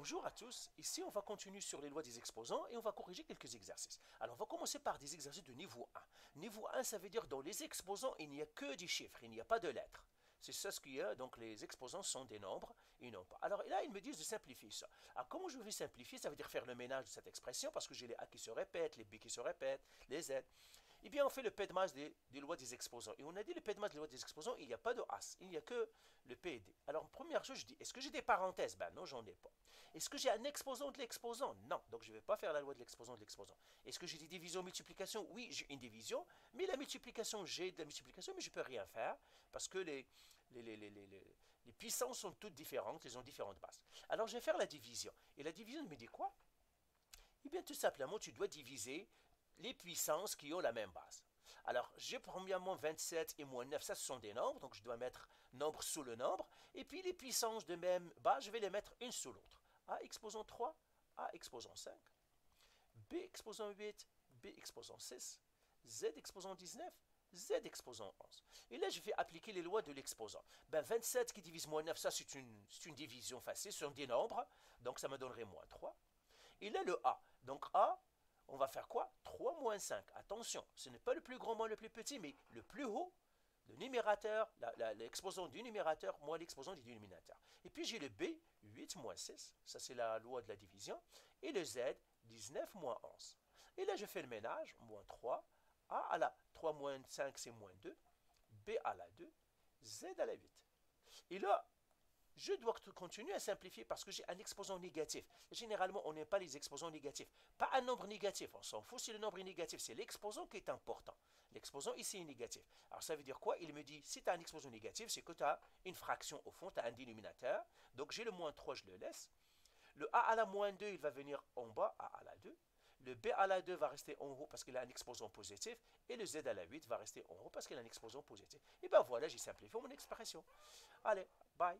Bonjour à tous, ici on va continuer sur les lois des exposants et on va corriger quelques exercices. Alors on va commencer par des exercices de niveau 1. Niveau 1 ça veut dire dans les exposants il n'y a que des chiffres, il n'y a pas de lettres. C'est ça ce qu'il y a, donc les exposants sont des nombres et non pas. Alors là ils me disent de simplifier ça. Alors comment je vais simplifier? Ça veut dire faire le ménage de cette expression parce que j'ai les A qui se répètent, les B qui se répètent, les Z. Eh bien, on fait le P de masse des lois des exposants. Et on a dit le P de masse des lois des exposants, il n'y a pas de as, il n'y a que le P et D. Alors, première chose, je dis, est-ce que j'ai des parenthèses? Ben non, j'en ai pas. Est-ce que j'ai un exposant de l'exposant? Non, donc je ne vais pas faire la loi de l'exposant de l'exposant. Est-ce que j'ai des divisions multiplications? Oui, j'ai une division, mais la multiplication, j'ai de la multiplication, mais je ne peux rien faire parce que les puissances sont toutes différentes, elles ont différentes bases. Alors, je vais faire la division. Et la division me dit quoi? Eh bien, tout simplement, tu dois diviser les puissances qui ont la même base. Alors, j'ai premièrement 27 et moins 9, ça ce sont des nombres, donc je dois mettre nombre sous le nombre. Et puis les puissances de même base, je vais les mettre une sous l'autre. A exposant 3, A exposant 5, B exposant 8, B exposant 6, Z exposant 19, Z exposant 11. Et là, je vais appliquer les lois de l'exposant. Ben, 27 qui divise moins 9, ça c'est une division facile, ce sont des nombres, donc ça me donnerait moins 3. Et là, le A. Donc A, on va faire quoi? 3 moins 5. Attention, ce n'est pas le plus grand moins le plus petit, mais le plus haut, le numérateur, l'exposant du numérateur moins l'exposant du dénominateur. Et puis j'ai le B, 8 moins 6, ça c'est la loi de la division, et le Z, 19 moins 11. Et là je fais le ménage, moins 3, A à la 3 moins 5 c'est moins 2, B à la 2, Z à la 8. Et là, je dois continuer à simplifier parce que j'ai un exposant négatif. Généralement, on n'aime pas les exposants négatifs. Pas un nombre négatif, on s'en fout si le nombre est négatif. C'est l'exposant qui est important. L'exposant ici est négatif. Alors ça veut dire quoi? Il me dit, si tu as un exposant négatif, c'est que tu as une fraction au fond, tu as un dénominateur. Donc j'ai le moins 3, je le laisse. Le A à la moins 2, il va venir en bas, A à la 2. Le B à la 2 va rester en haut parce qu'il a un exposant positif. Et le Z à la 8 va rester en haut parce qu'il a un exposant positif. Et ben voilà, j'ai simplifié mon expression. Allez, bye.